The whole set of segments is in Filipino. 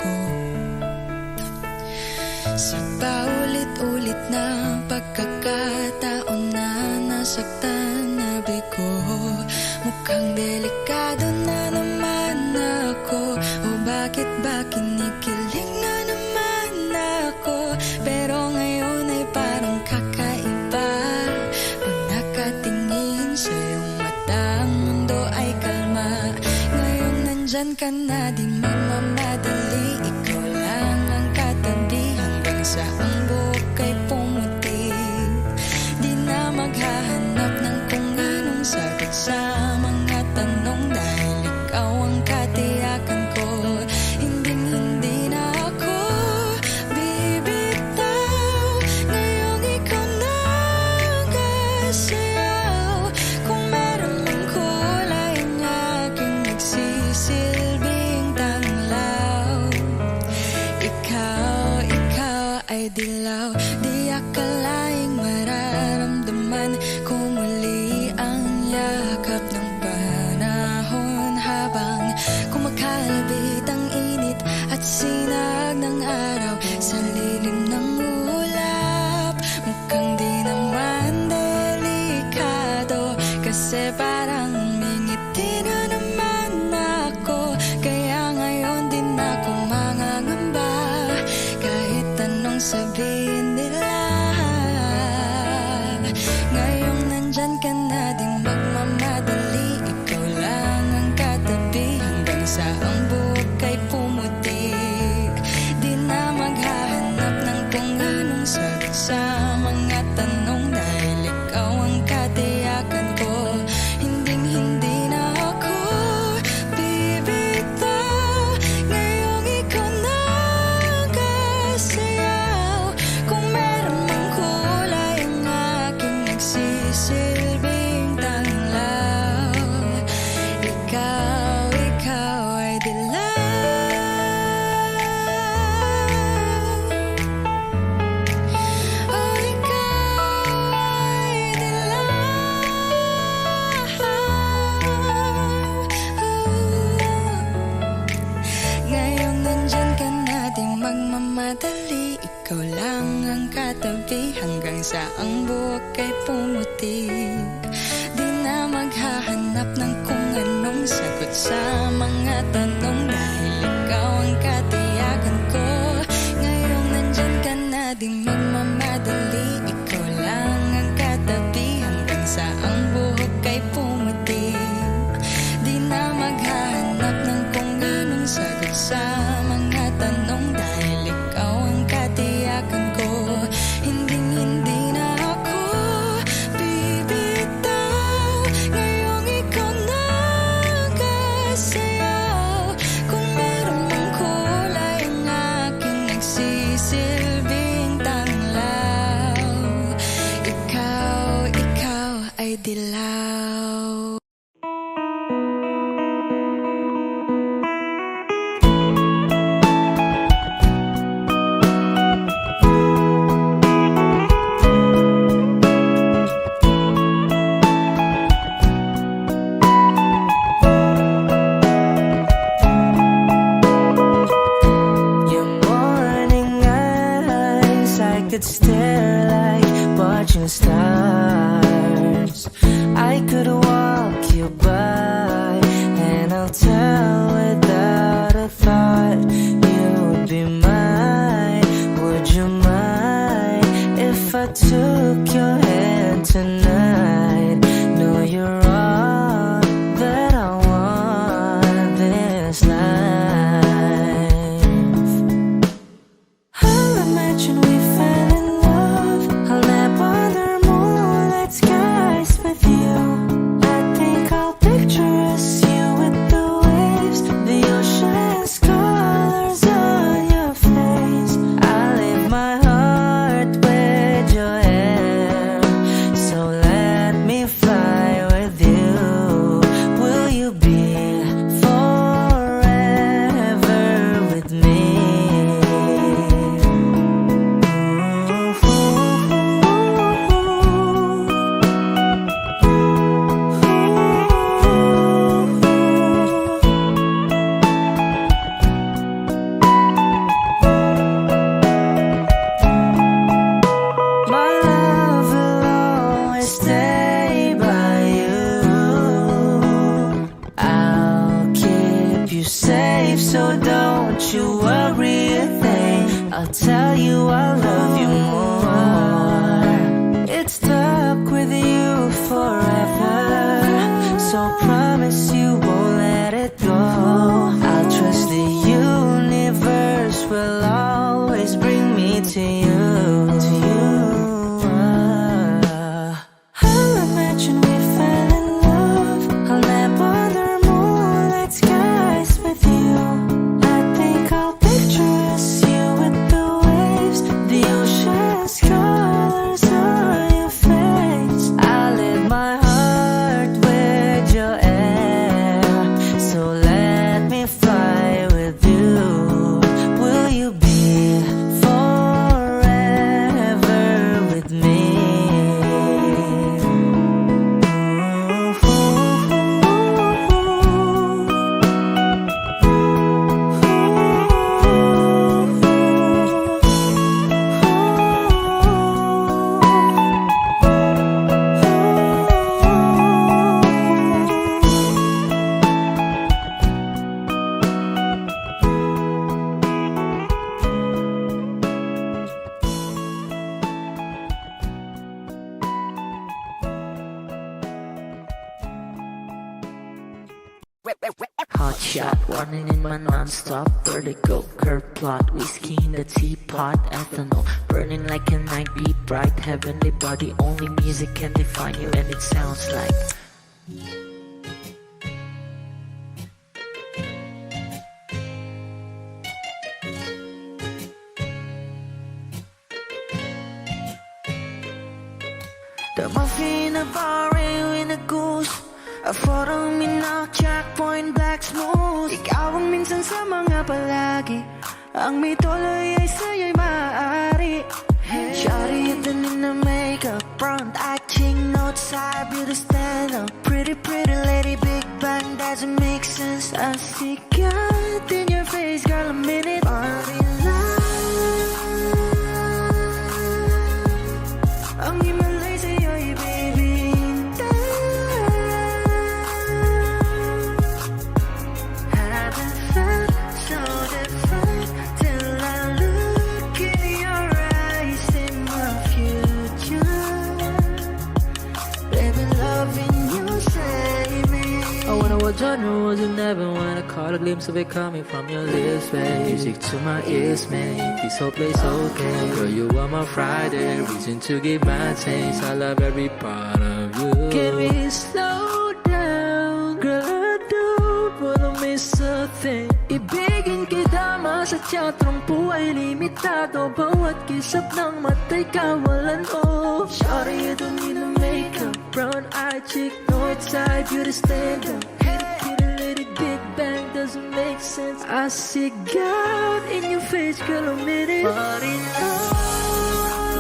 ko. Sa paulit-ulit na pagkakataon na nasaktan na bigo, mukhang delikado na naman ako. O bakit ba kinikilig na naman ako? Pero ngayon ay parang kakaiba. Pag nakatingin sa iyong mata, ang mundo ay kalma. Ngayong nandyan ka na, di mamamadali. Ikaw lang ang katabi hanggang sa ang buhok ay pumuti. Di na maghahanap ng kung anong sagot sa mga tanong, dahil ikaw ang katiyakan ko. Hindi na ako bibitaw. Ngayong ikaw na ang kasayaw. Kung meron mang kulay ang aking nagsisilbing tanglaw. Ikaw ay dilaw. Di akalaing mararamdaman ko muli ang yakap ng panahon, habang kumakalabit ang init at sinag ng araw sa lilim ng ulap. Mukhang di naman delikado, kasi parang umingiti na naman ako. Kaya ngayon din ako mangangamba, kahit anong sabihin nila. Ngayong nandyan ka na, di magmamadali. Ikaw lang ang katabi hanggang sa ang buhok ay pumuti. Di na maghahanap ng kung anong sagot sa mga tanong, dahil ikaw ang katiyakan ko. Hindi na ako bibitaw. Ngayong ikaw na ang kasayaw. Kung meron mang kulay ang aking nagsisilbing tanglaw. Ikaw ay dilaw. Oh, ikaw ay dilaw. Ngayong nandyan ka na, di magmamadali. Ikaw lang ang katabi hanggang sa ang buhok ay pumuti. Di na maghahanap ng kung anong sagot sa mga tanong, dahil ikaw ang katiyakan ko. Ngayong nandyan ka na, di magmamadali. Ikaw lang ang katabi hanggang sa ang buhok ay pumuti. Di na maghahanap ng kung anong sagot sa mga tanong, dahil ikaw ang katiyakan ko. Hindi na ako bibitaw. Ngayong ikaw na ang kasayaw. Kung meron mang kulay ang aking nagsisilbing tanglaw. Ikaw ay dilaw. Your morning eyes, I could stare like watching stars. I could walk you by, and I'll tell without a thought you would be mine. Would you mind if I took your hand tonight? No, you're all that I want this life. I'll imagine we fell in love. I'll nap under moonlight skies with you. you worry a thing. I'll tell you I love you more. It's stuck with you forever, so promise you won't let it go. I'll trust the universe will always bring me to you. I'll imagine we fell in love. I'll nap under moonlight skies with you. I think I'll picture us, you with the waves, the ocean's colors on your face. I live my heart with your air, so let me fly with you. Will you be forever with me? Hot shot, running in my non-stop vertigo. Curve plot, whiskey in the teapot, ethanol burning like a night beat, bright heavenly body. Only music can define you, and it sounds like the muffin, a bar, in a goose. A photo minak, checkpoint, black smooth. Ikaw ang minsan sa mga palagi. Ang may tuloy ay sa'yo'y maaari. Shawty, you don't need no makeup, front eye, cheek, note, side, beauty stand up. Pretty, pretty lady, big bang, doesn't make sense. I see God in your face, girl, a minute. Body love. Ang himalay sa'yo'y baby. Genres you never wanna caught a glimpse of it coming from your lips, babe. Music to my ears, man. This whole place okay. Girl, you are my Friday, reason to give my taste. I love every part of you. Can we slow down, girl? I don't wanna miss a thing. Ibigin kita, masadya trangpo ay limitado. Bawat kisap ng mata'y kawalan, oh. Shawty, you don't need no makeup, brown eye, chick, north side, beauty stand up. Big bang doesn't make sense. I see God in your face, girl, a minute. But in love,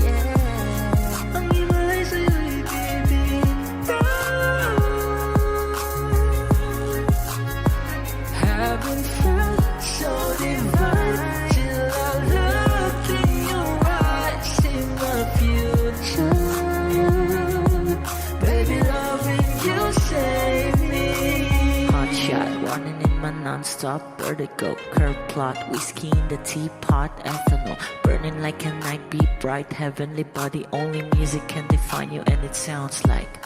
yeah. Ang himalay sa'yo'y baby. Haven't felt so divine till I look in your eyes, see my future. Baby, loving you save me. Hot shot, running in my non-stop vertigo. Curve plot, whiskey in the teapot, ethanol burning like a night beat, bright heavenly body. Only music can define you, and it sounds like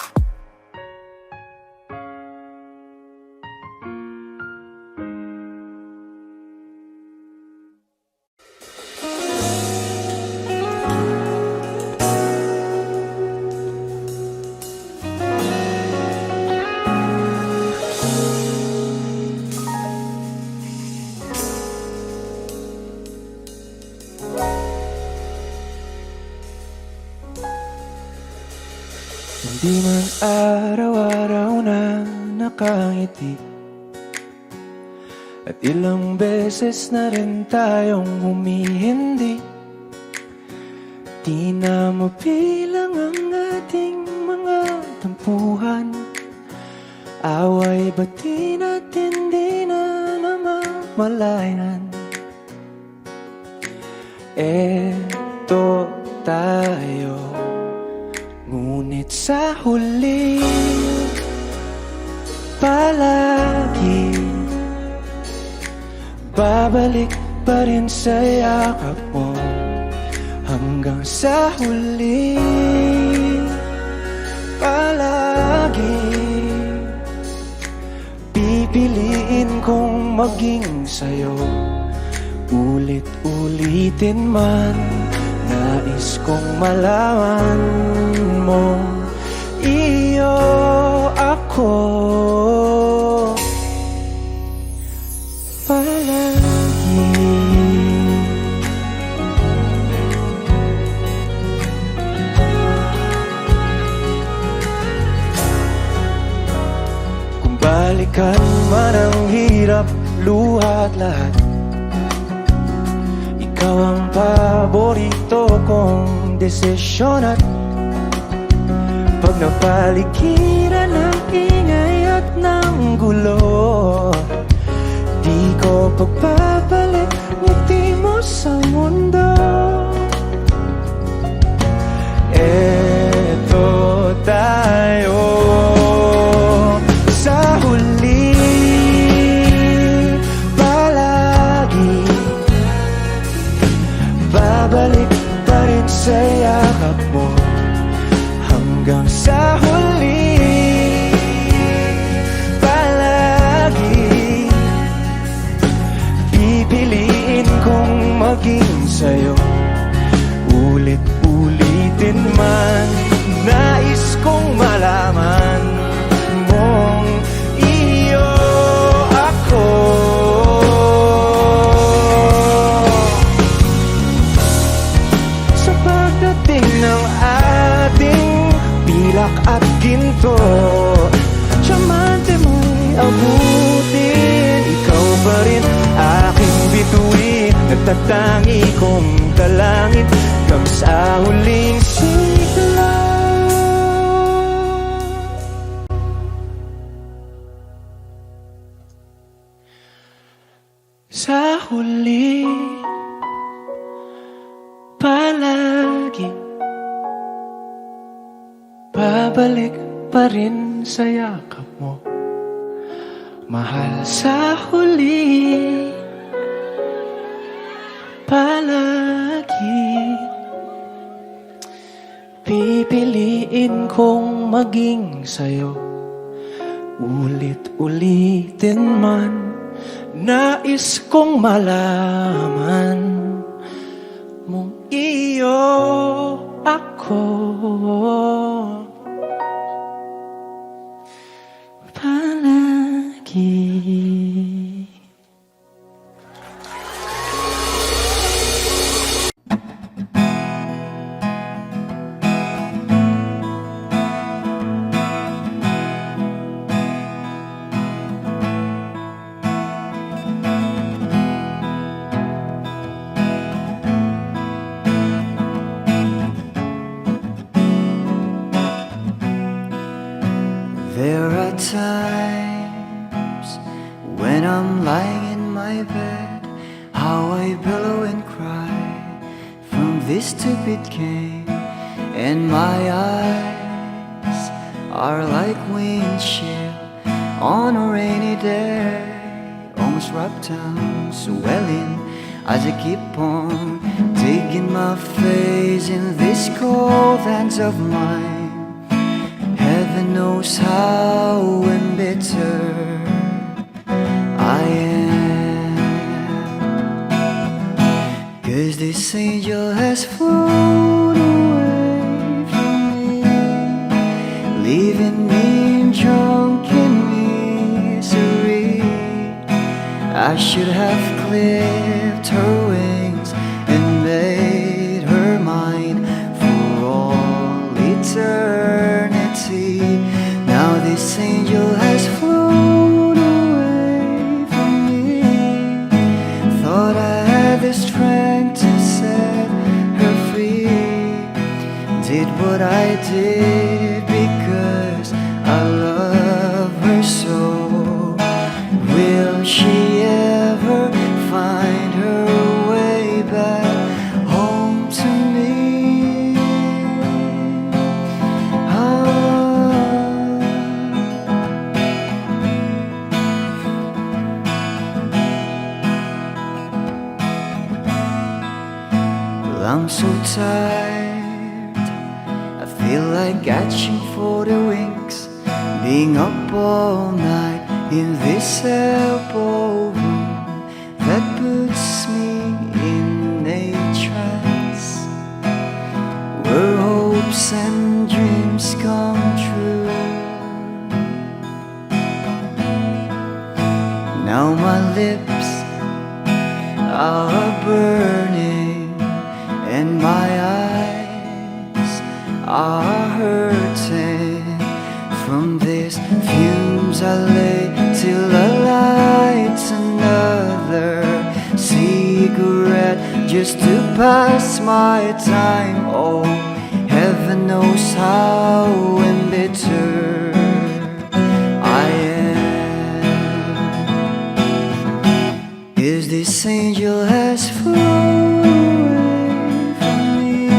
Hindi man araw-araw na nakangiti, at ilang beses na rin tayong humihindi. Di na mabilang ang ating mga tampuhan. Away ba't di natin di na namamalayan? Eto tayo, ngunit sa huli palagi Babalik pa rin sa yakap mo hanggang sa huli. Palagi pipiliin kong maging sa'yo. Ulit-ulitin man, nais kong malaman mo iyo ako palagi. Kung balikan man ang hirap, luha at lahat, ikaw ang paborito kong desisyon. At pag napaligiran ng ingay at ng gulo, di ko pagpapalit ngiti mo sa mundo. Eto tayo sa huli, palagi babalik pa rin sa yakap mo hanggang sa huli. Palagi pipiliin kong maging sa'yo. Ulit-ulitin man, nais kong malaman mong iyo ako. Sa pagdating ng ating pilak at ginto, tiyamante mo'y abutin. Ikaw pa rin aking bituin, nagtatangi kong dalangin hanggang sa huling sigla. Sa huli, palagi babalik pa rin sa yakap mo, mahal. Sa huli, palagi pipiliin kong maging sa'yo. Ulit-ulitin man, nais kong malaman mong iyo ako. Palagi. There are times when I'm lying in my bed, how I billow and cry from this stupid game, and my eyes are like windshield on a rainy day, almost wrapped down, swelling as I keep on digging my face in these cold hands of mine. Heaven knows how embittered I am, 'cause this angel has flown away from me, leaving me in drunken misery. I should have clipped her wings and made her mine for all eternity. Now this angel has flown away from me. Thought I had the strength to set her free. Did what I did because I love her so. Will she ever find her way back home to me? I'm so tired, I feel like catching for the wings, being up all night in this elbow room that puts me in a trance, where hopes and dreams come true. Now my lips are burning and my eyes are hurting from these fumes. I lay till I light another cigarette just to pass my time. Oh, heaven knows how embittered I am. Is this angel has flown away from me,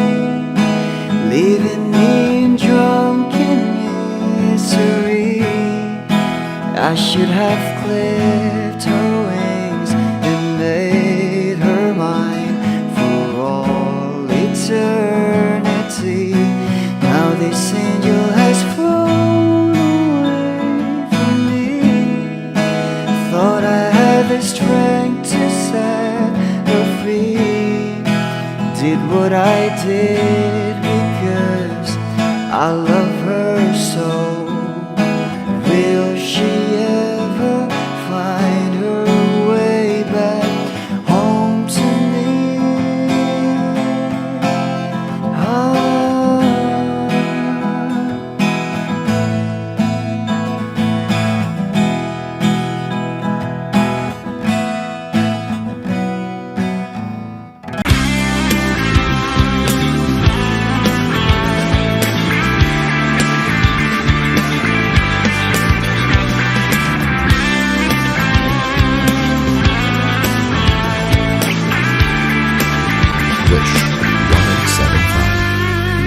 leaving me in drunken misery? I should have clipped her wings and made her mine for all eternity. Now this angel has flown away from me. Thought I had the strength to set her free. Did what I did because I love her so. Will she ever find her way back home to me?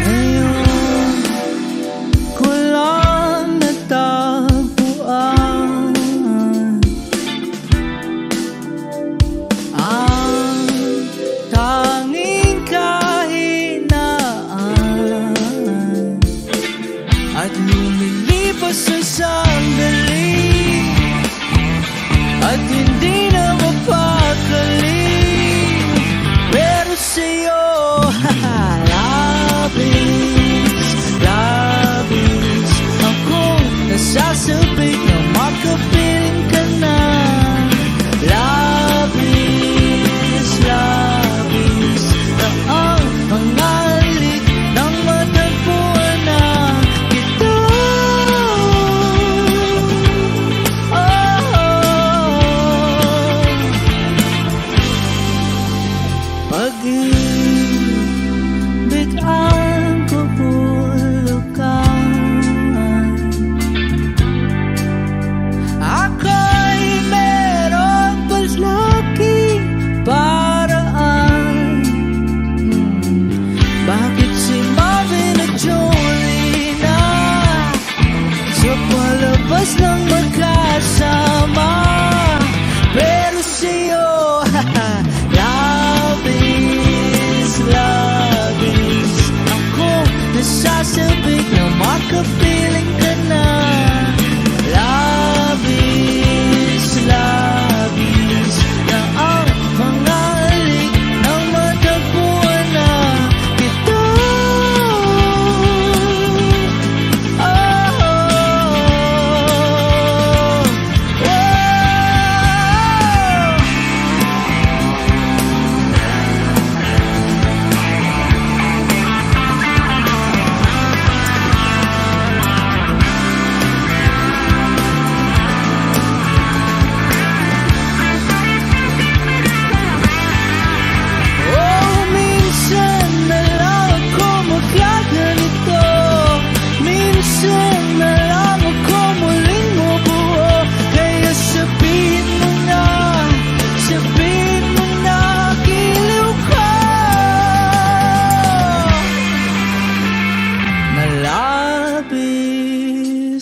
Ngayon ko lang natagpuan ang tanging kahinaan at lumilipas ang sandali at hindi na mapakali. Pero sa'yo, labis akong nasasabik na makapiling ka na. Labis na ang pangalik ng matagpuan na kita. Pag-ibig ang kabulukan, ako'y merong palagi paraan. Bakit si Marvin at Jolie na sa palabas lang magkasama? Pero sa'yo, labis ako nasasabik na makapiling ka na. Labis na ang pangalik ng matagpuan na kita.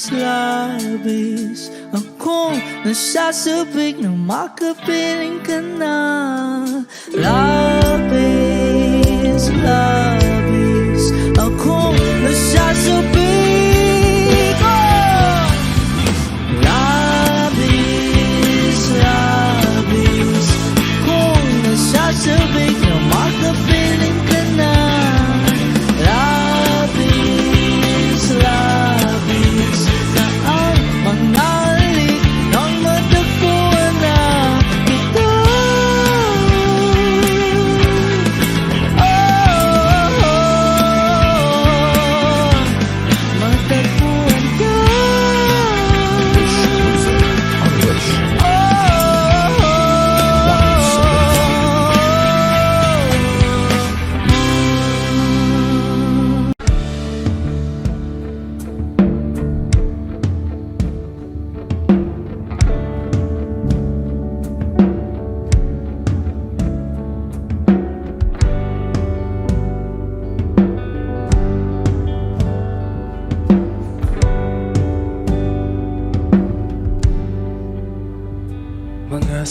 Labis akong nasasabik na makapiling ka na. Labis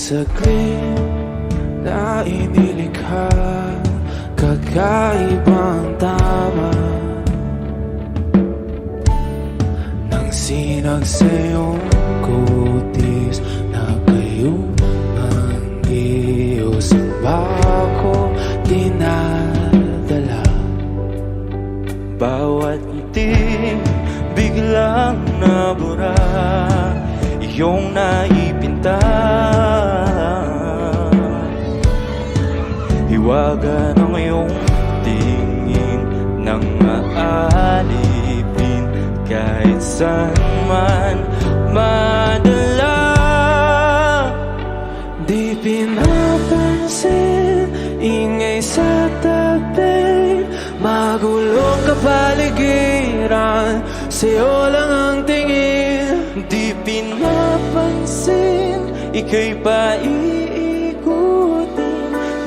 saglit na inilikha, kakaibang tama nang sinag sa iyong kutis na kayong mangiyos ang bako dinadala. Bawat ngiti biglang nabura, iyong naipinta. Hiwaga ng iyong tingin nang maalipin kahit saan man madala. Di pinapansin, ingay sa tabi, magulong kapaligiran, sa'yo lang ang tingin. Di pinapansin, ika'y paiikutin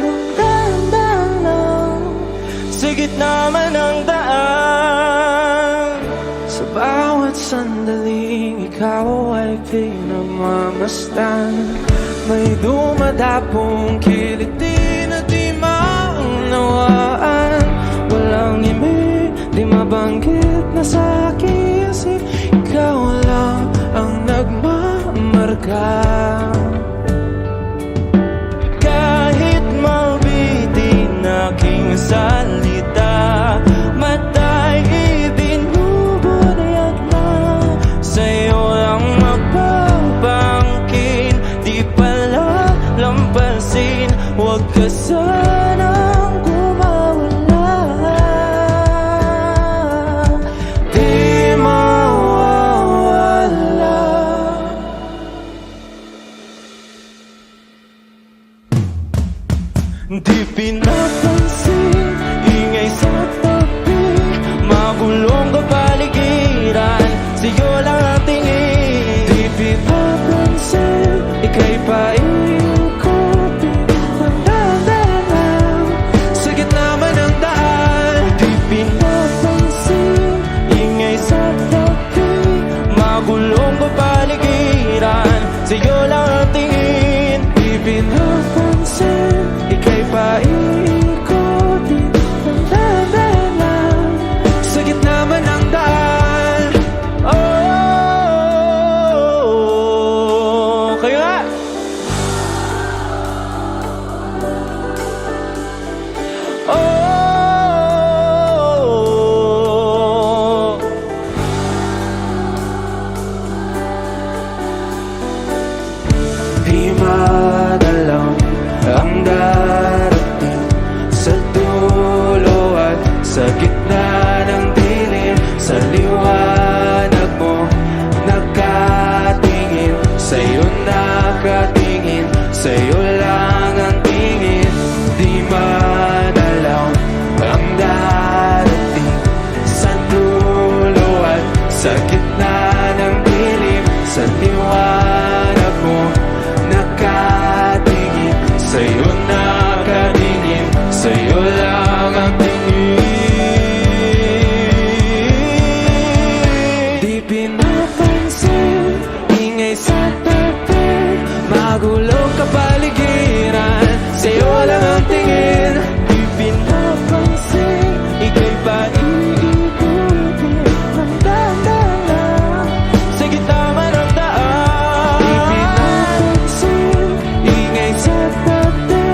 ng dahan-dahan lang sa gitna man ng daan. Sa bawat sandaling ikaw ay pinagmamasdan, may dumadapong kiliti na di maunawaan. Walang imig, di mabanggit na sa aking isip, ikaw lang ang nagmamarka. Kahit mabitin aking salita, mata'y ibinubunayag na sa'yo lang magbabangkin. Di pala lampasin, huwag ka sanang gumawala. Di mawawala. Di pinapansin, ingay sa tabi, magulong kapaligiran, sa'yo lang ang tingin. Di pinapansin, ika'y paikutin ng dahan-dahan sa gitna man ng daan. Di pinapansin, ingay sa tabi, magulong kapaligiran, sa'yo lang ang tingin. Di pinapansin, ika'y paikutin ng dahan-dahan sa gitna man ng daan. Oh, kayo nga! Oh, Di madalang ang darating sa dulo at sa gitna ng dilim. Sa liwanag mo nakatingin, sa'yo nakatingin, sa'yo lang ang tingin. Di madalang ang darating sa dulo at sa gitna ng dilim. Sa liwanag mo nakatingin, sa'yo nakatingin, sa'yo lang ang tingin. Di pinapansin, ingay sa tabi, magulong kapaligiran, sa'yo lang ang tingin. di pinapansin, ika'y paiikutin ng dahan-dahan sa gitna man ng daan. Di pinapansin, ingay sa tabi,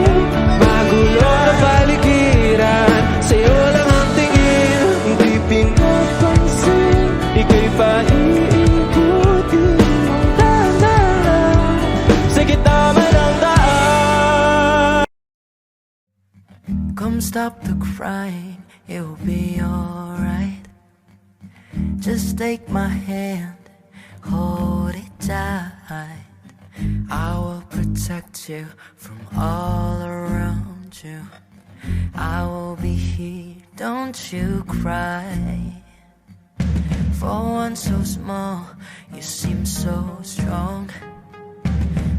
magulong kapaligiran, sa'yo lang ang tingin. Di pinapansin, ika'y paiikutin ng dahan-dahan sa gitna man ng daan. Come stop the crying, it will be alright. Just take my hand, hold it tight. I will protect you from all around you. I will be here, don't you cry. For one so small, you seem so strong.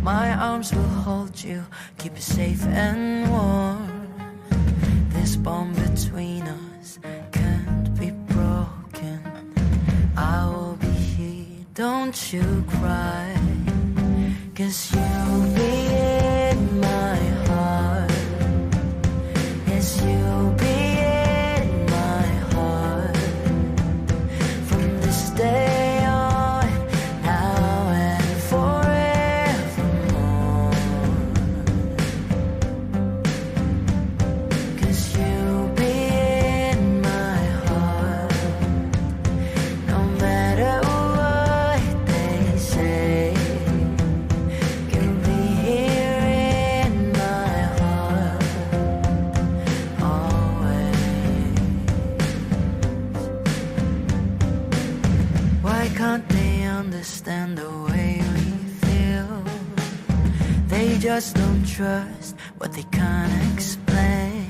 My arms will hold you, keep you safe and warm. This bond between us can't be broken. I will be here, don't you cry. 'Cause you'll be just don't trust what they can't explain.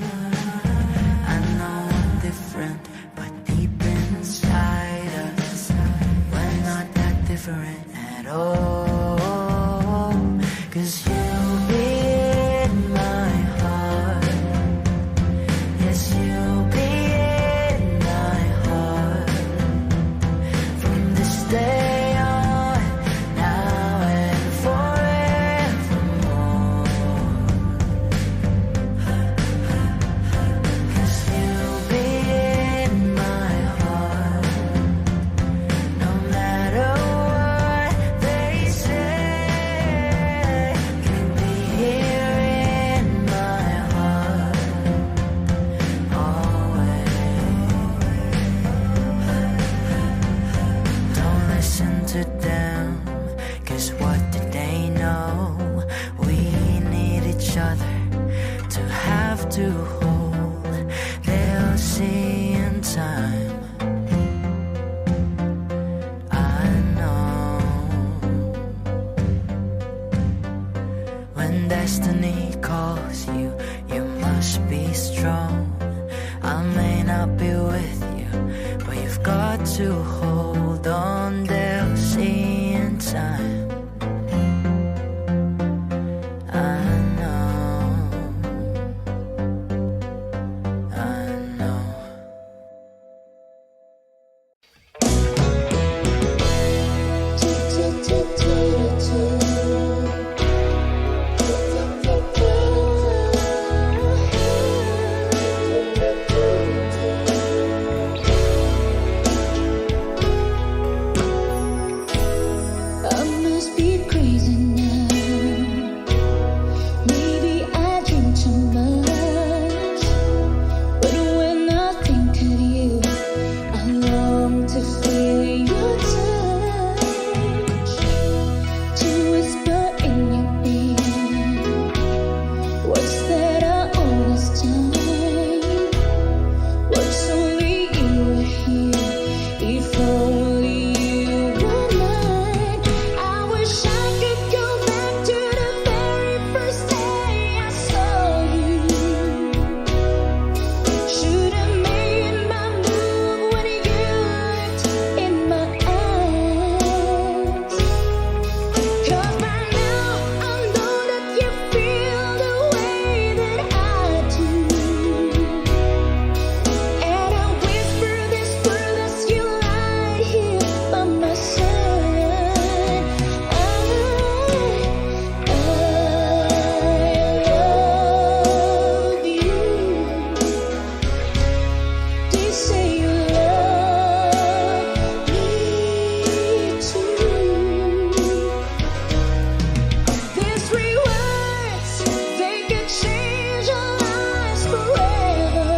I know I'm different, but deep inside us, we're not that different at all. 'Cause you'll be in my heart. Yes, you'll be in my heart from this day on, now and forevermore. 'Cause you'll be in my heart, no matter what they say. You'll be here in my heart, always. Don't listen to them, 'cause what did they know? We need each other to have to hold. They'll see in time, I know. When destiny calls you, you must be strong. I may not be with you, but you've got to hold on. They'll see in time, I know, I know. I must be crazy now. Maybe I drink too much. But when I think of you, I long to feel your touch, to whisper in your ear words that are all this time. Words only you were here, if only you were mine. I wish I could go back to the very first day I saw you. Should have made my move when you looked in my eyes. 'Cause by now I know that you feel the way that I do. And I whisper this word as you lie here by my side. I love you. They say you love me too. These 3 words, they could change our lives forever.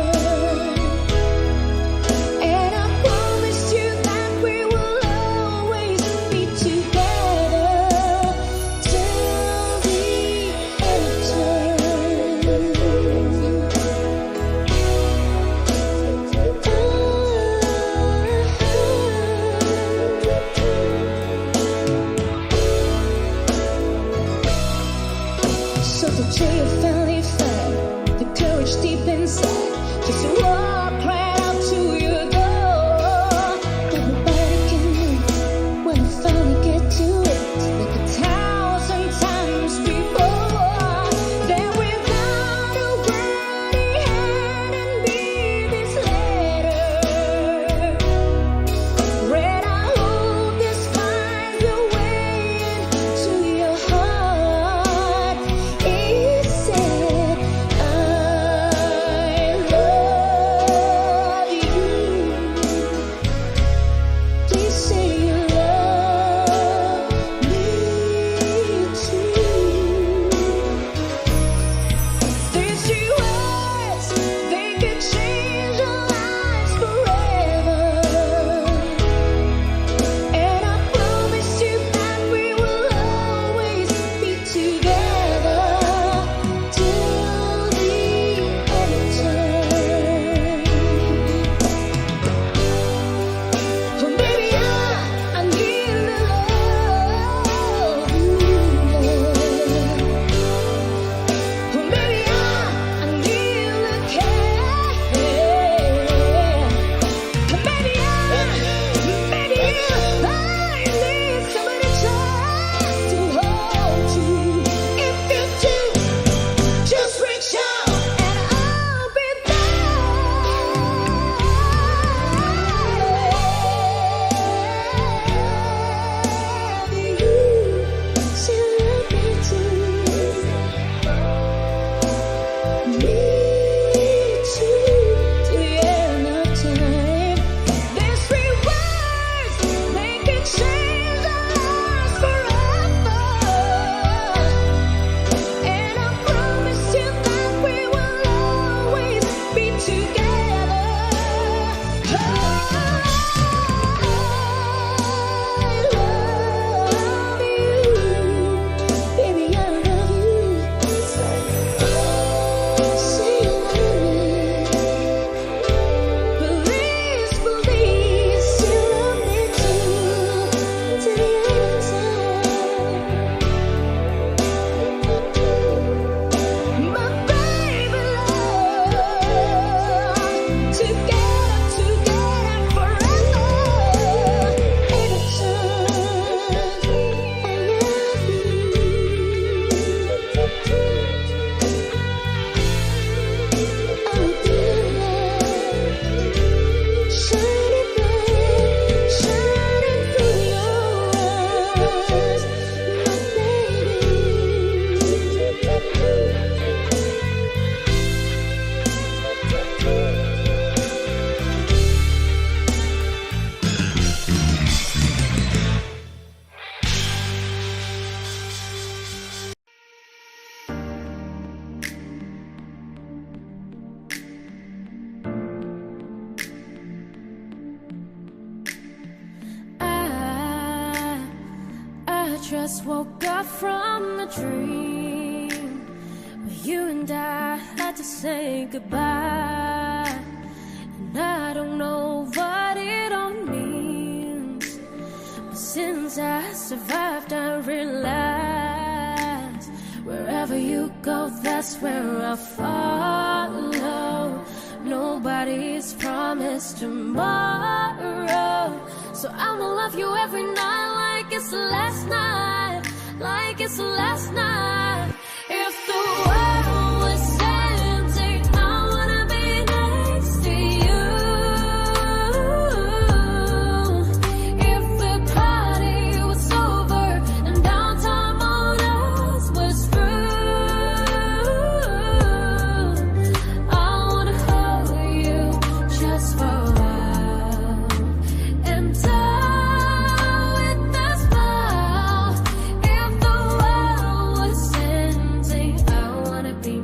And I promise you that we will always be together till the end of time. So today you finally find the courage deep inside, just to walk right out to your door. But nobody can move when I finally get to it, like 1,000 times before. Then without a word he handed me this letter. Read, I hope this finds a way into your heart. It said, I love Just woke up from a dream where you and I had to say goodbye, and I don't know what it all means, but since I survived I realized wherever you go, that's where I'll follow. Nobody's promised tomorrow, so I'ma love you every night like it's the last night, like it's the last night. If the world was ending, I wanna be next to you. If the party was over and downtime on us was through, I wanna hold you just for a while and die with a smile. If the world was ending, I wanna be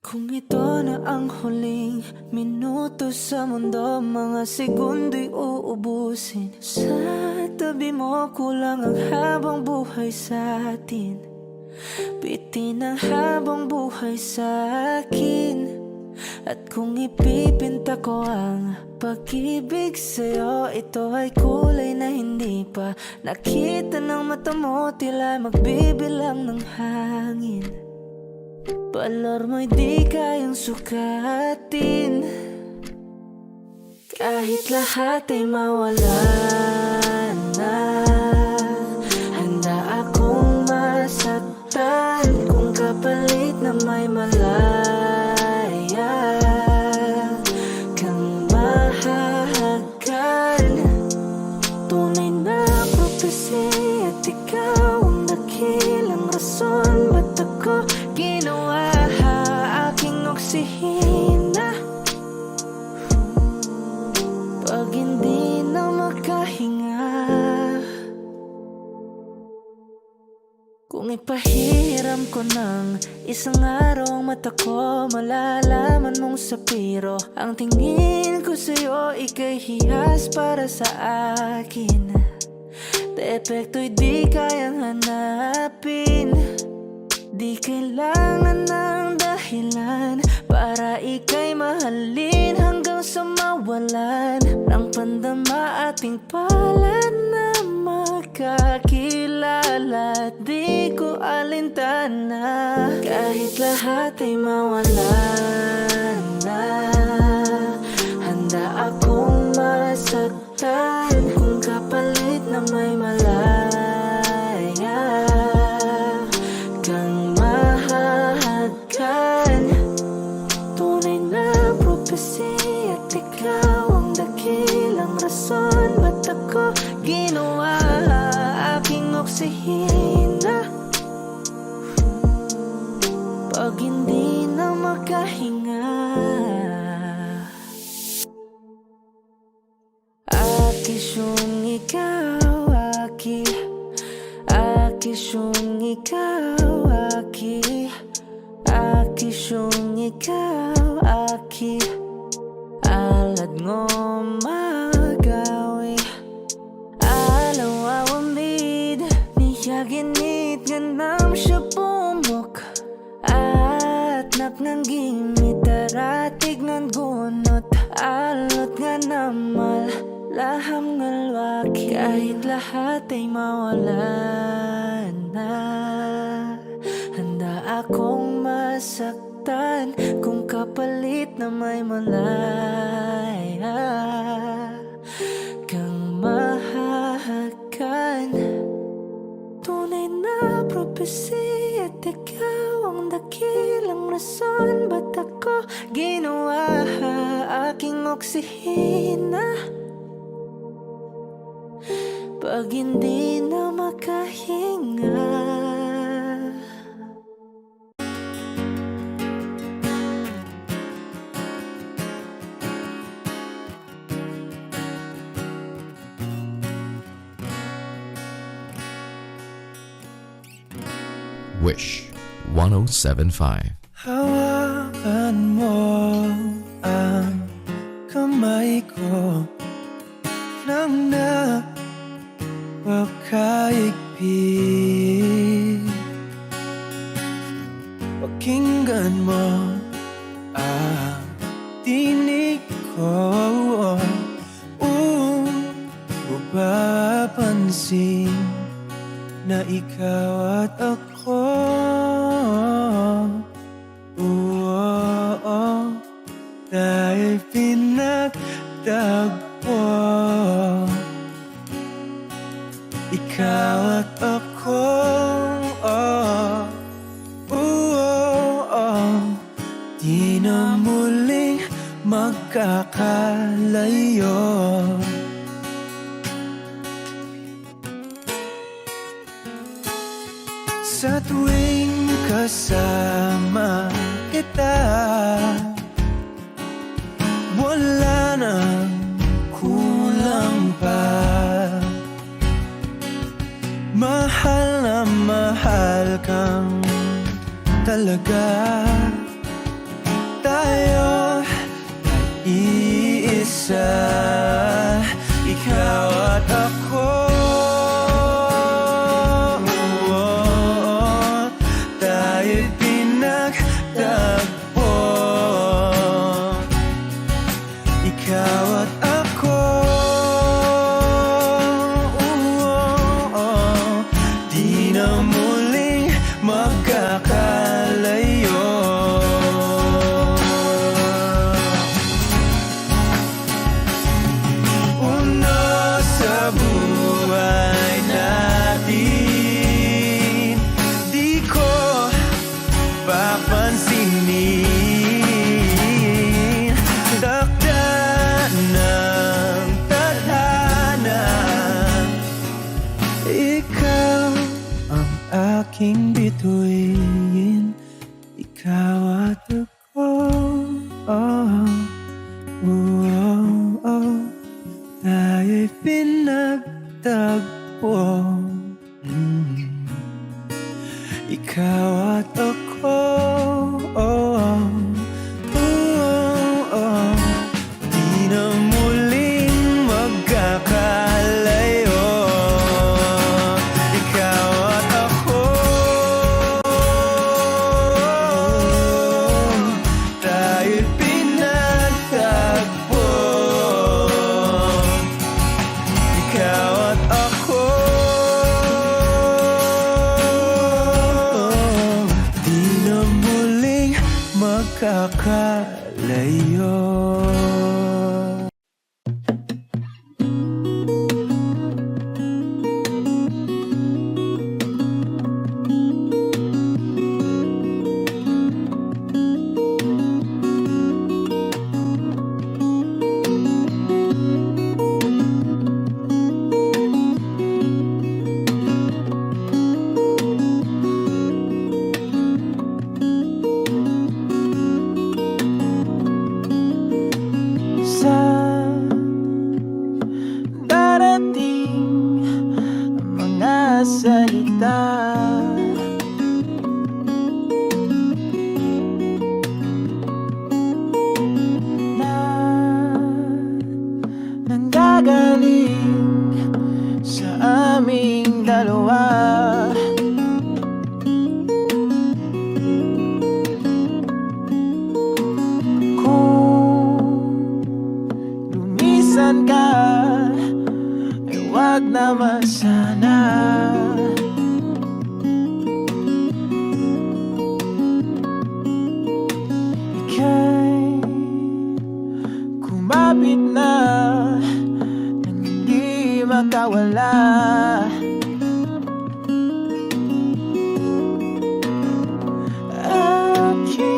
Kung ito na ang huling minuto sa mundo, mga segundo'y uubusin. Sa tabi mo kulang ang habang buhay sa atin. Bitin ang habang buhay sa akin. At kung ipipinta ko ang pag-ibig sa'yo, ito ay kulay na hindi pa nakita ng mata mo, tila magbibilang ng hangin. Balor mo'y di kayang sukatin. Kahit lahat ay mawala na, handa akong masaktan kung kapalit na may malaya kang mahahagan. Tunay na prophecy at ikaw ang dakilang rason ba't ako ginawa aking oksihina. Pag hindi na makahinga, kung ipahiram ko ng isang araw ang mata ko, malalaman mong sapiro ang tingin ko sa'yo, ika'y hiyas para sa akin. Depekto'y di kayang hanapin. Di kailangan ng dahilan para ika'y mahalin hanggang sa mawalan ng pandama ating palad na magkakilala. Di ko alintana kahit lahat ay mawalan na, handa akong masaktan kung kapalit na may malaya kang mahahagan. Tunay na prophecy at ikaw ang dakilang rason ba't ako ginawa aking oksihina. Pag hindi na makahinga, akisyong ikaw, akisyong ikaw, akisyong ikaw, alad ngo magawi, alaw awamid, niyaginit ganam siya bumok, at naknanggimit taratig ng gunot, alot nga namal laham ngalwaki. Kahit lahat ay mawala na, handa akong masaktan kung kapalit na may malaya kang mahahagan. Tunay na prophecy at ikaw ang dakilang rason ba't ako ginawa aking oksihina. Pag hindi na makahinga, Wish 1075. Hawakan mo ang kamay ko nang napakaigpit. Pakinggan mo ang tinig ko, mapapansin na ikaw at ako, dahil pinagtagpo. Ikaw at ako, di na muling magkakalayo. Sa tuwing kasama kita, wala nang kulang pa. Mahal na mahal kang talaga. sa ikaw at ako. Tayo'y pinagtagpo, ikaw at ako. Di na muling magkakalayo. Uno sa buhay natin, di ko papansinin. Takda ng tadhana, ikaw ang aking bituin, ikaw at ako. Tayo'y pinagtagpo, ikaw at ako. Di na muling magkakalayo, ikaw at ako. Tayo'y pinagtagpo, ikaw at ako. Di na muling magkakalayo. Sa darating mga salita, na nanggagaling sa aming dalawa. Lumisan ka, ay wag naman sana. Ika'y kumapit na nang hindi makawala. Aking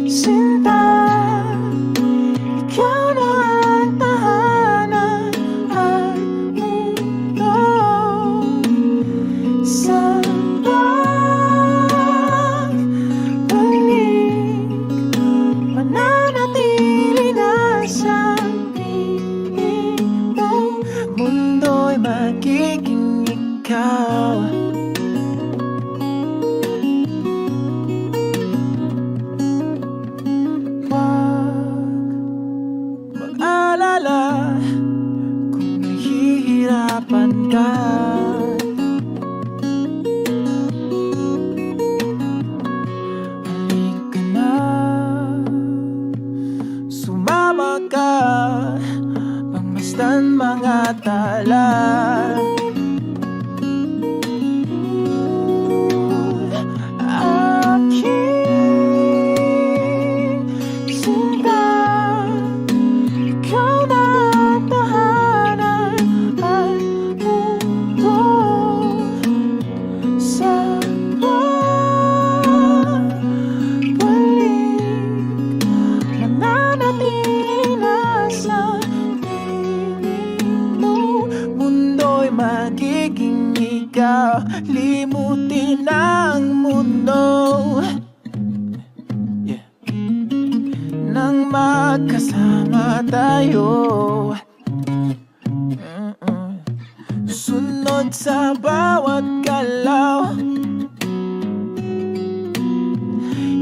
sinta, ikaw na ang tahanan at mundo. Sa pagbalik, mananatili na sa piling mo. Mundo'y magiging ikaw. Mag-alala kung nahihirapan ka. Halika na, sumama ka, pangmasdan mga tala. Aking sinta, ikaw na ang tahanan at mundo. Sa pagbalik, mananatili na sa piling mo. Mundo'y magiging ikaw, limutin ang mundo. Nang magkasama tayo, sunod sa bawat galaw,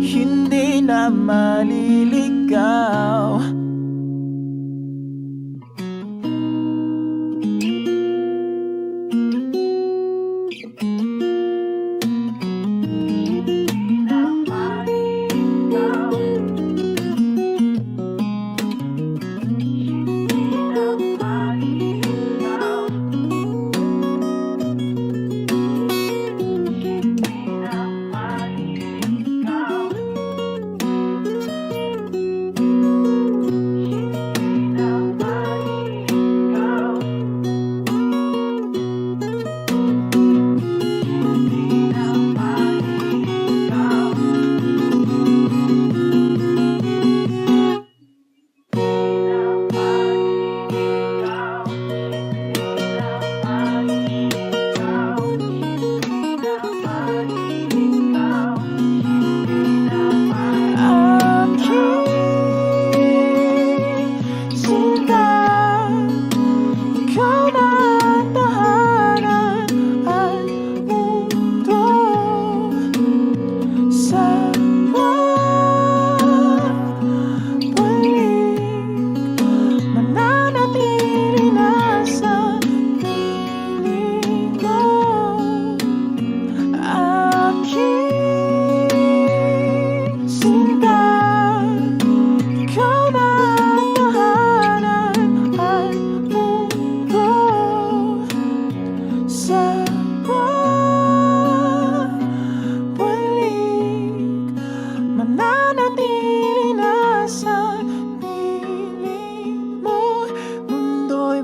hindi na maliligtas. ikaw.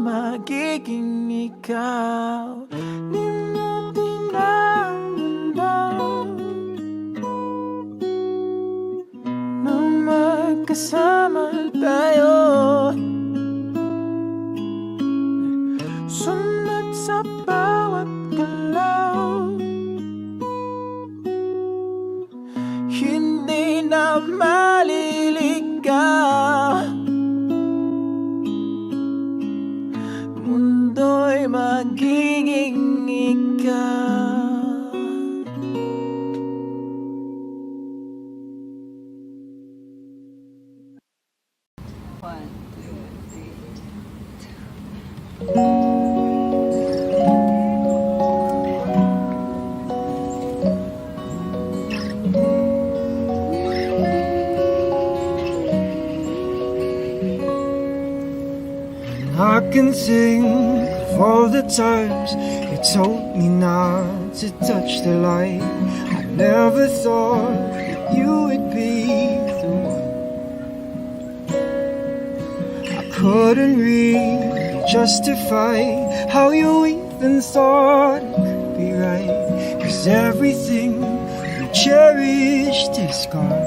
Magiging ikaw, di mo tinamdaman na magkasama tayo. Sunod sa bawat galaw, hindi na maliligaw. Mundo'y magiging ikaw. I can think of all the times you told me not to touch the light. I never thought that you would be the one. I couldn't really justify how you even thought it could be right, 'cause everything you cherished is gone.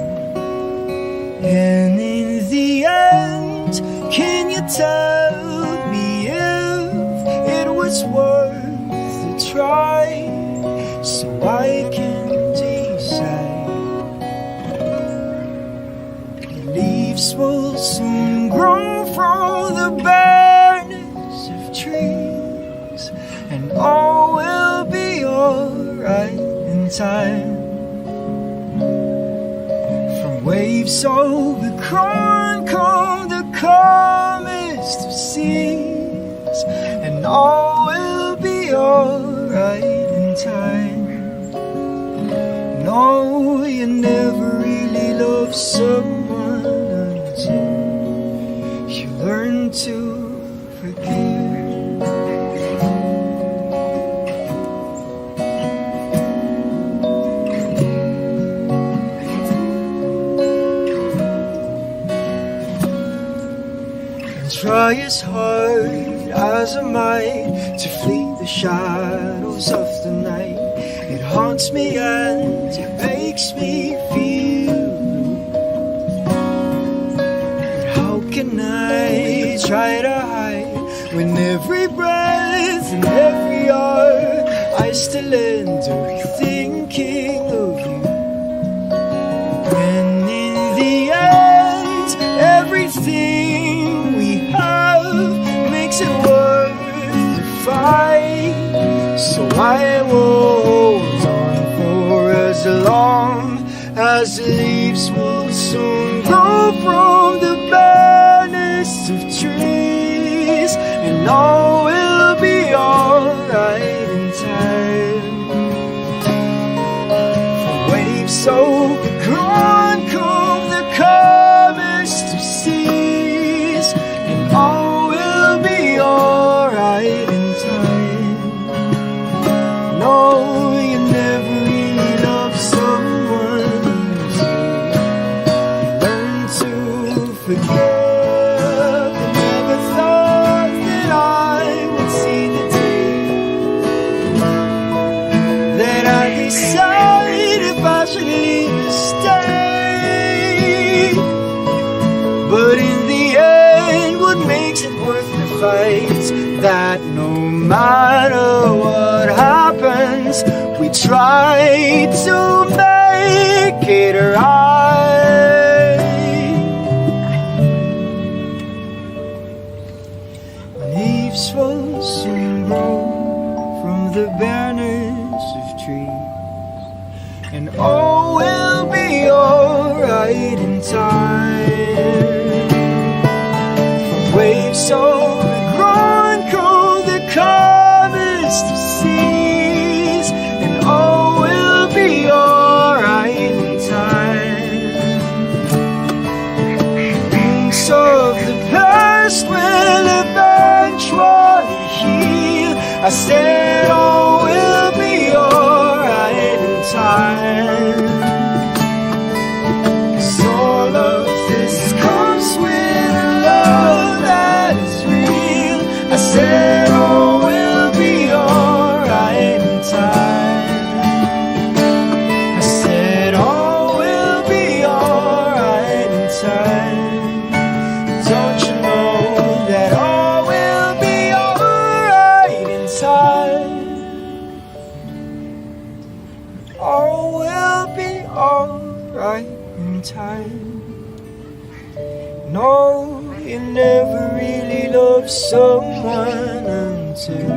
And in the end, can you tell me if it was worth the try, so I can decide? The leaves will soon grow from the barrenness of trees, and all will be alright in time. From waves overgrown come the calmest of seas, and all will be alright in time. No, you never really loved someone until you learn to forgive. Try as hard as I might to flee the shadows of the night. It haunts me and it makes me feel blue. But how can I try to hide when every breath and every hour I still end up thinking of you? And in the end, everything we have makes it worth the fight. So I will hold on for as long as the leaves will soon grow from the barrenness of trees, and all will be alright in time. For waves soak the ground, come the calmest of seas, and all will be alright in time. No, you never really loved someone to forgive. I never thought that I would see the day that I decide if I should leave or stay. But in the end, what makes it worth the fight? That no matter what happens, we try to make it right. Leaves will soon grow from the barrenness of trees, and all will be alright in time. From waves over the ground come the calmest of seas, and all will be alright in time. Things of the past will eventually heal. I said all will be alright in time. 'Cause all of this comes with a love that is real. I said all will be alright in time. I said all will be alright in time. Don't you know that all will be alright in time? All will be alright in time. No, you never really loved someone until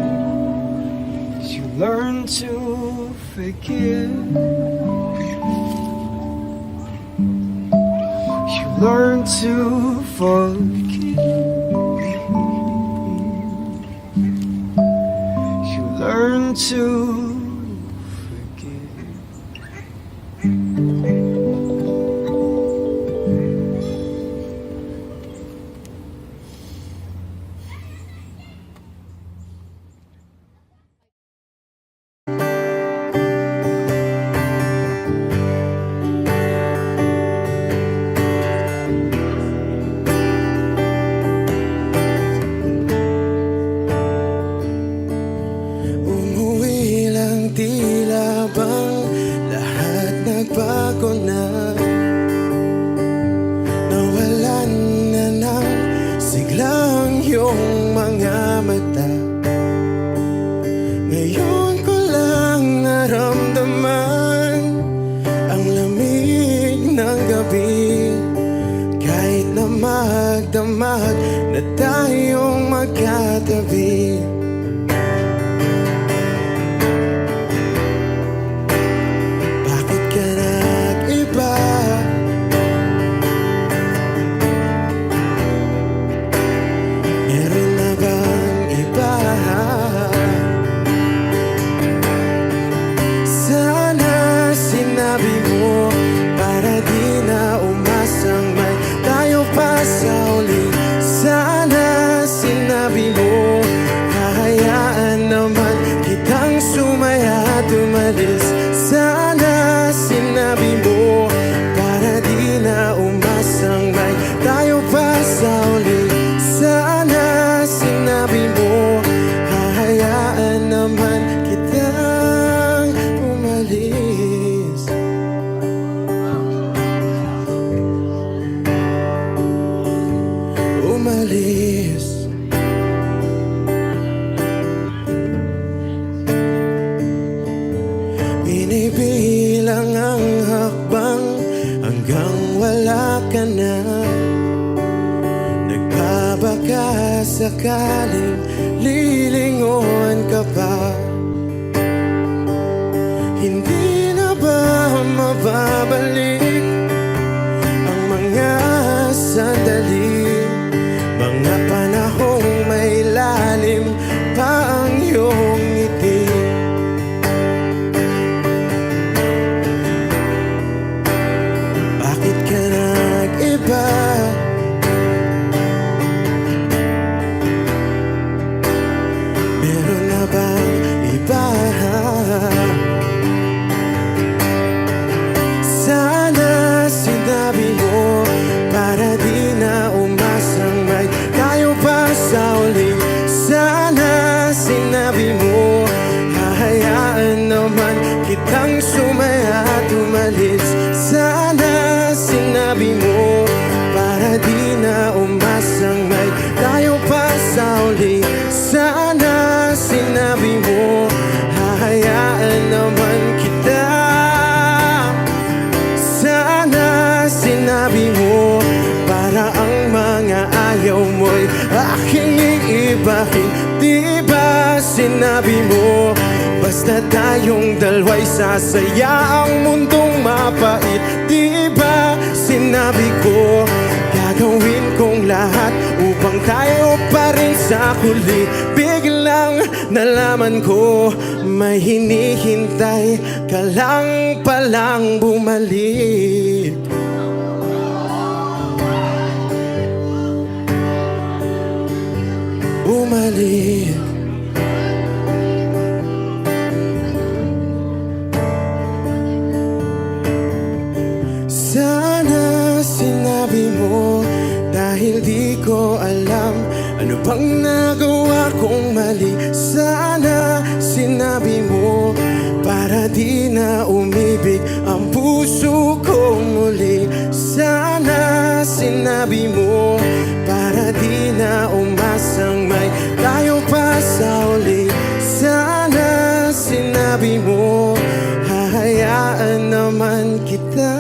you learn to forgive. You learn to forgive. You learn to forgive. Umuwi lang, tila bang lahat nagbago na. Nawalan na ng siglang iyong mga mata. Ngayon ko lang naramdaman ang lamig ng gabi. Kahit na magdamag na tayong magkatabi, bakit ka nag-iba? Meron na bang iba? Sana sinabi mo para di na umasang may tayo pa sa uli. Sana sinabi mo, hahayaan naman kitang sumaya at umalis. Sana sinabi mo para di na umasang may tayo pa sa uli. Sana sinabi mo, hahayaan naman kitang umalis. Umalis. Binibilang ang hakbang hanggang wala ka na. Nagbabaka sakaling lilingon ka pa. Hindi na ba mababalik sinabi mo, hahayaan naman kitang sumaya at umalis. Sana sinabi mo, para di na umasang may tayo pa sa uli. Sana sinabi mo, hahayaan naman kita. Sana sinabi mo, para ang mga ayaw mo'y aking iibahin. Di ba sinabi mo, basta tayong dalawa'y sasaya ang mundong mapait. Di ba sinabi ko, gagawin kong lahat upang tayo pa rin sa huli. Biglang nalaman ko, may hinihintay ka lang palang bumalik. Bumalik. Sana sinabi mo, dahil di ko alam ano bang nagawa kong mali. Sana sinabi mo, para di na umibig ang puso ko muli. Sana sinabi mo, para di na umasang may tayo pa sa uli. Sana sinabi mo, hahayaan naman kita.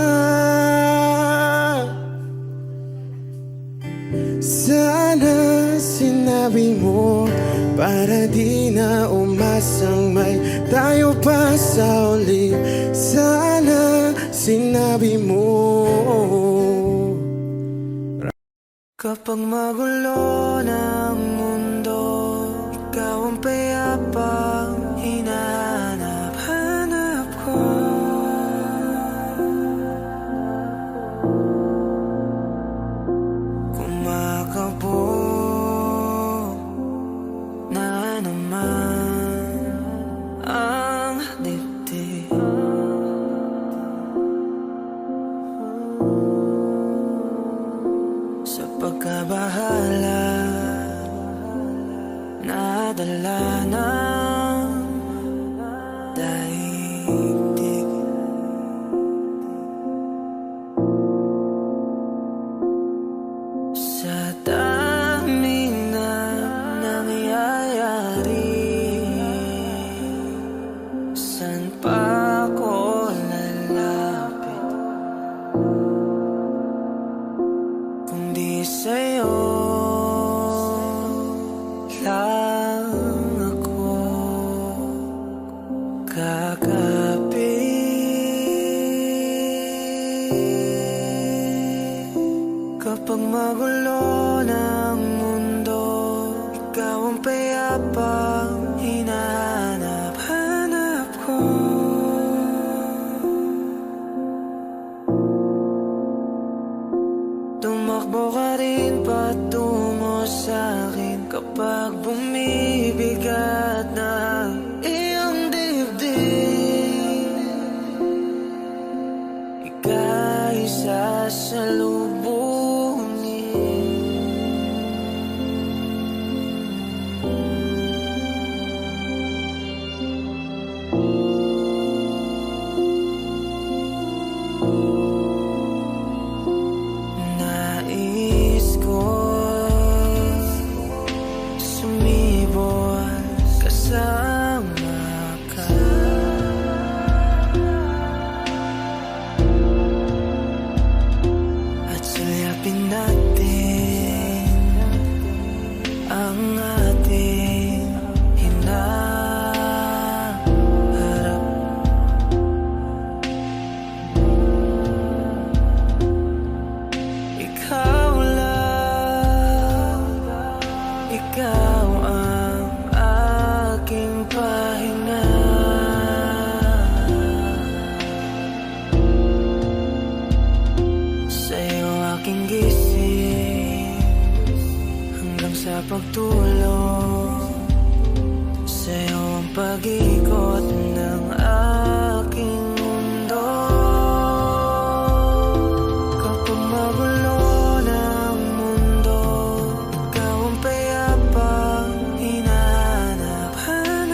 Sana sinabi mo, para di na umasang may tayo pa sa uli. Sana sinabi mo. Kapag magulo ng mundo, ikaw ang payapang hinahanap-hanap ko. Kumakabog na naman ang dibdib. Sa pagkabahala, nadala ng daigdig. Sa dami na nangyayari, san pa ko lalapit kundi sa'yo lang ako kakapit. Kapag magulo ng mundo, ikaw ang payapang hinahanap-hanap ko. Tumakbo ka rin patungo sa'kin kapag bumibigat na iyong dibdib. Ika'y sasalubungin. Nais ko sumibol kasama ka. At sulyapin natin ang ating hinaharap. Ikaw lang, ikaw ang aking pahinga. Sa'yo aking gising hanggang sa pagtulog. Sa'yo ang pag-ikot ng aking mundo. Kapag magulo ng mundo, ikaw ang payapang hinahanap-hanap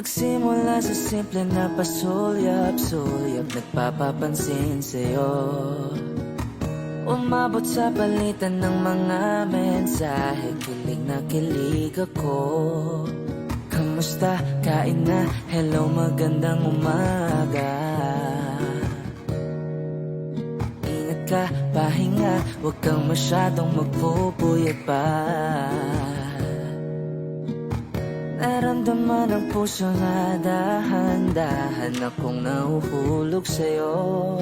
Nagsimula sa simple na pasulyap-sulyap, nagpapapansin sa'yo. Umabot sa palitan ng mga mensahe, kilig na kilig ako. Kamusta? Kain na? Hello, magandang umaga. Ingat ka, pahinga, huwag kang masyadong magpupuyat pa. Naramdaman ang puso na dahan-dahan akong nahuhulog sa'yo.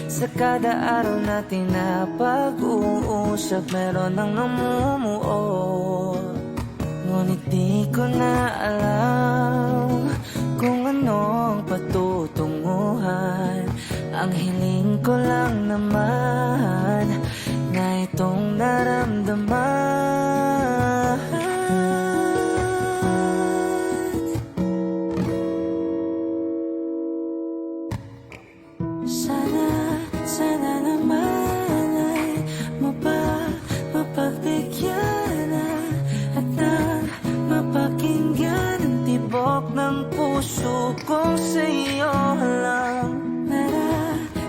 Sa kada araw natin na pag-uusap, meron nang namumuo. Ngunit di ko na alam kung ano ang patutunguhan. Ang hiling ko lang naman na itong naramdaman. Sana naman ay mapagbigyan na at nang mapakinggan ang tibok ng puso kong sa'yo lang.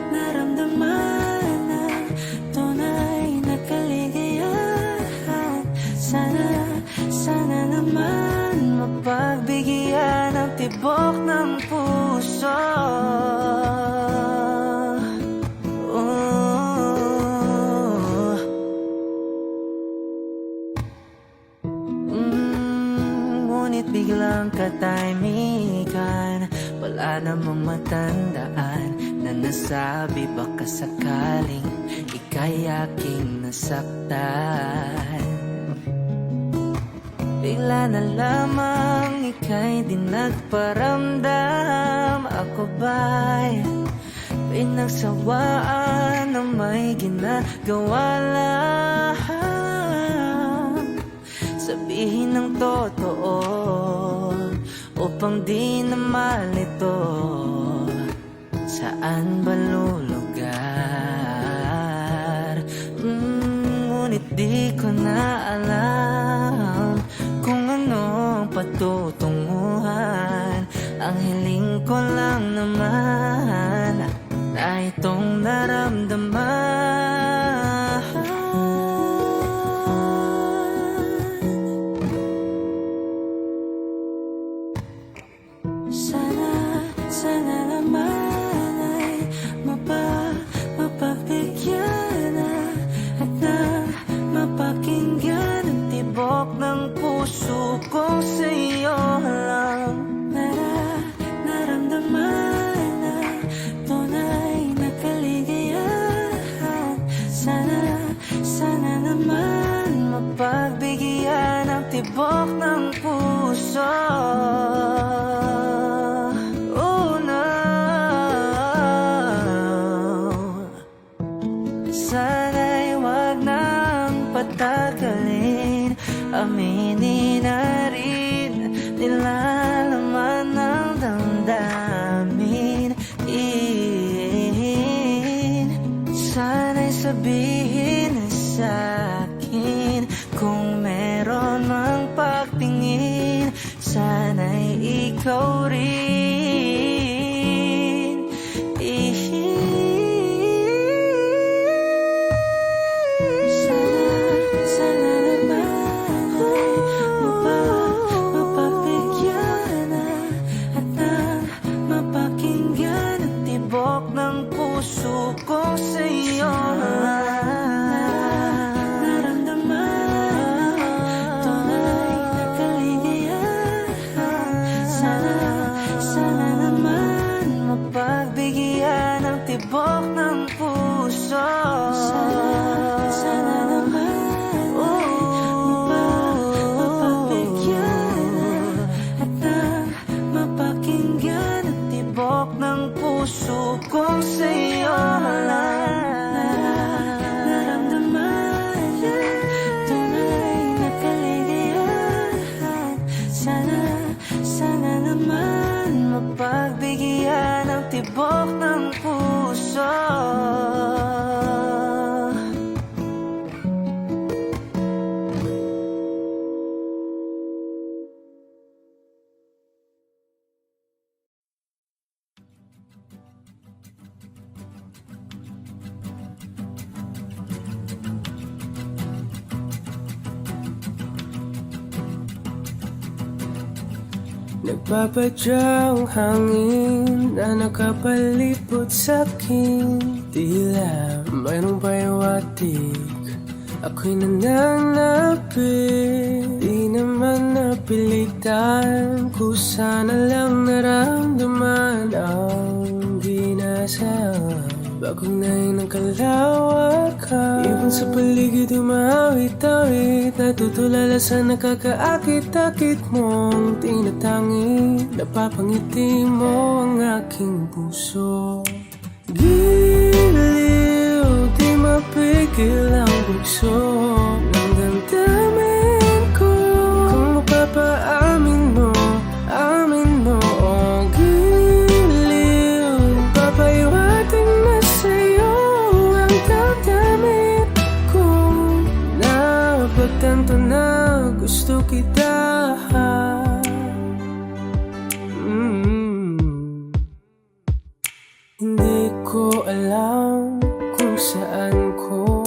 Naramdaman na tunay na kaligayahan. Sana naman mapagbigyan ang tibok ng puso. Ngunit biglang katahimikan, wala namang matandaan na nasabi baka sakaling ika'y aking nasaktan. Bigla na lamang ika'y di nagparamdam. Ako ba'y pinagsawaan na may ginagawa lang? Sabihin ng totoo upang di na malito. Saan ba lulugar? Ngunit di ko na alam kung anong patutunguhan. Ang hiling ko lang naman na itong naramdaman. Sana naman ay mapagbigyan na at nang mapakinggan ang tibok ng puso kong sa'yo lang. Naramdaman na tunay na kaligayahan. Sana naman mapagbigyan ang tibok ng puso. Sana'y wag nang patagalin, aminin na rin nilalaman ng damdamin. Sana'y sabihin na sa'kin kung meron mang pagtingin. Sana'y ikaw rin. Ng puso ko sa'yo naramdaman tunay na kaligayahan. Sana naman mapagbigyan ang tibok ng puso. Sana naman mapagbigyan at nang mapakinggan ang tibok ng puso kong sa'yo naramdaman tunay na kaligayahan. Sana naman mapagbigyan ang tibok ng puso. Nagpapadyang hangin na nakapalipot sa'kin. Tila mayroong payawatig, ako'y nananapit. Di naman napilitan, kusana lang naramdaman ang ginasaan. Bagong nahin ng kalawakan, ibon sa paligid umawit-awit. Natutulala sa nakakaakit-akit mong tinatangi. Napapangiti mo ang aking puso. Giliw, di mapigil ang bugso ng damdamin ko. Kung mapapaamin mo, amin mo. Oh, giliw, papahiwating na sa'yo ang damdamin ko. Napagtanto na gusto kita. Hindi ko alam kung saan ko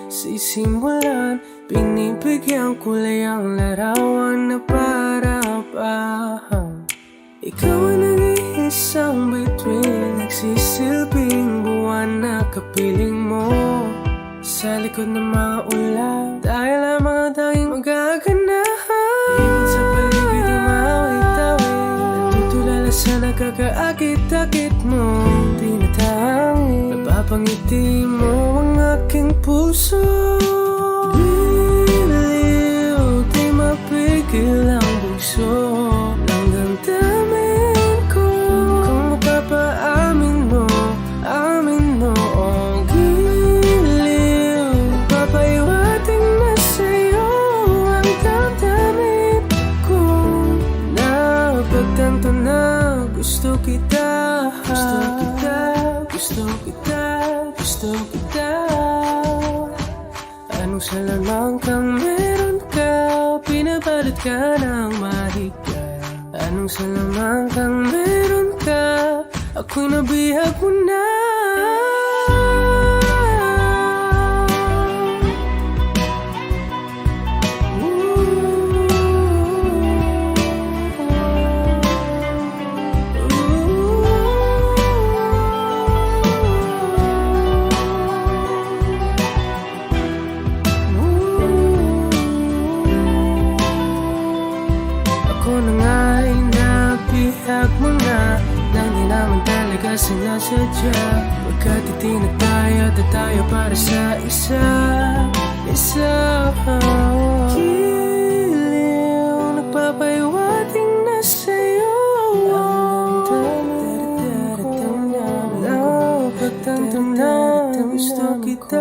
sisimulan. Pinibigyan kulay ang larawan na para-parahan. Ikaw ang nag-iisang bituin, nagsisilbing buwan na kapiling mo. Sa likod ng mga ulan, dahil lamang ang tanging magaganahan. Ibon sa paligid umawit-awit, natutulala sa nakakaakit-akit mo. Tinatangi, napapangiti mo ang aking puso. Giliw, di mapigil ang bugso ng damdamin ko. Kung mapapaamin mo, amin mo. Oh, giliw, papahiwating na sa'yo ang damdamin ko. Napagtanto na gusto kita. Gusto kita, gusto kita, gusto kita. Anong salamang kang meron ka, pinabalot ka ng mahigpit. Anong salamang kang meron ka, ako'y nabihag mo na. Ako na nga'y nabihag mo na, nang di naman talaga sinasadya. Pagkat itinag tayo at tayo para sa isa. Giliw, nagpapahiwating na sa'yo ang damdamin ko. Napagtanto na gusto kita.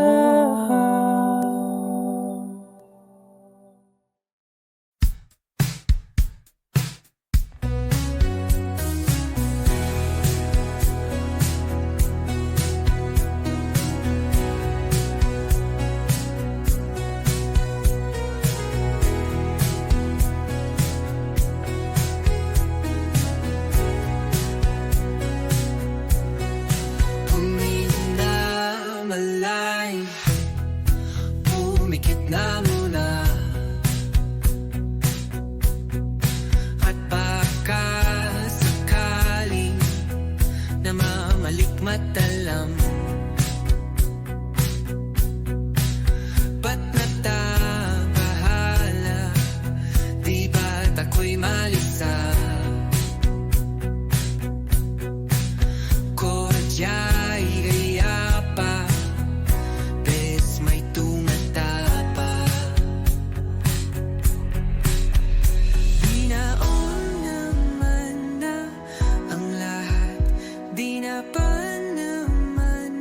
Pumikit na muna, at baka sakaling namamalikmat alam. Ba't natabahala, di ba't ako'y malisa? Kodya'y gaya pa, bes may tumatapa. Binaon naman na ang lahat, di na pa naman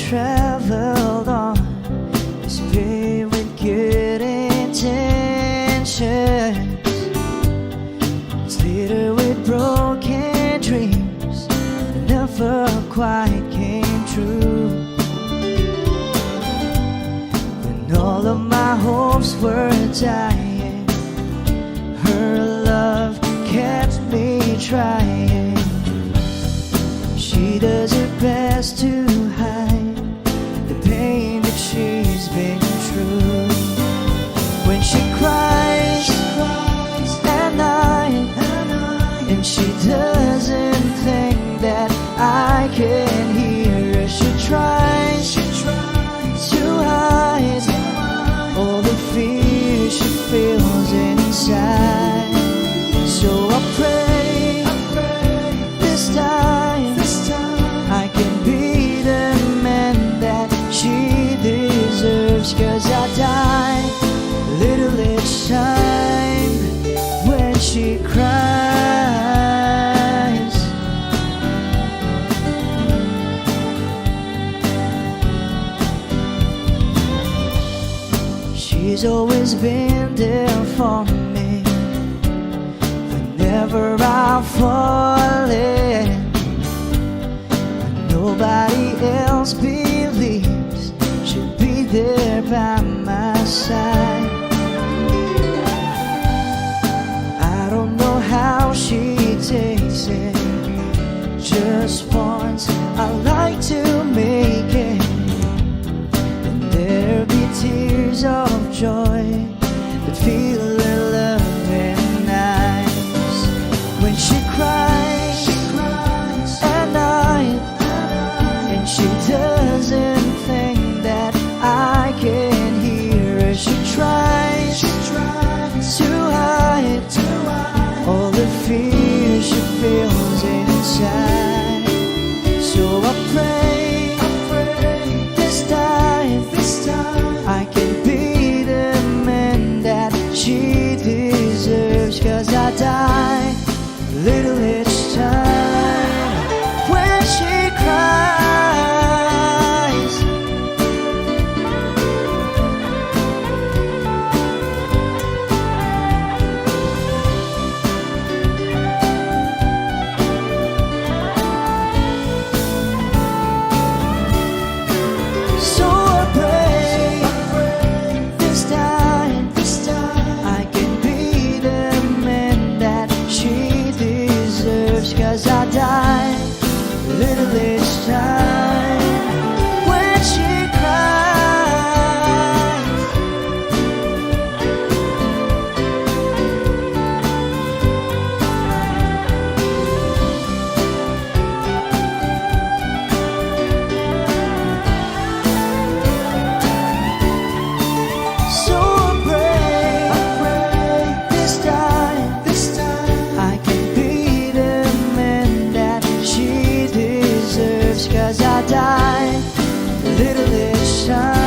traveled on is paved with good intentions. It's littered with broken dreams that never quite came true. When all of my hopes were dying, her love kept me trying. She does her best to hide the pain that she's been through. When she cries at night, and she doesn't think that I can hear her, she tries to hide all the fear she feels inside. So I pray this time I can be the man that she deserves. 'Cause I die a little each time when she cries. She's always been there for me whenever I'm falling. Nobody else believes she'll be there by my side. I don't know how she takes it. Just once I like to make it, and there'll be tears of joy that feel her loving eyes. When she cries at night, and she doesn't think that I can hear her, she tries to hide all the fear she feels inside. So I pray this time I can be the man that she deserves. 'Cause I die a little each time when she cries. So I pray this time I can be the man that she deserves. 'Cause I die a little each time when she cries. So I pray this time I can be the man that she deserves. 'Cause I die a little each time.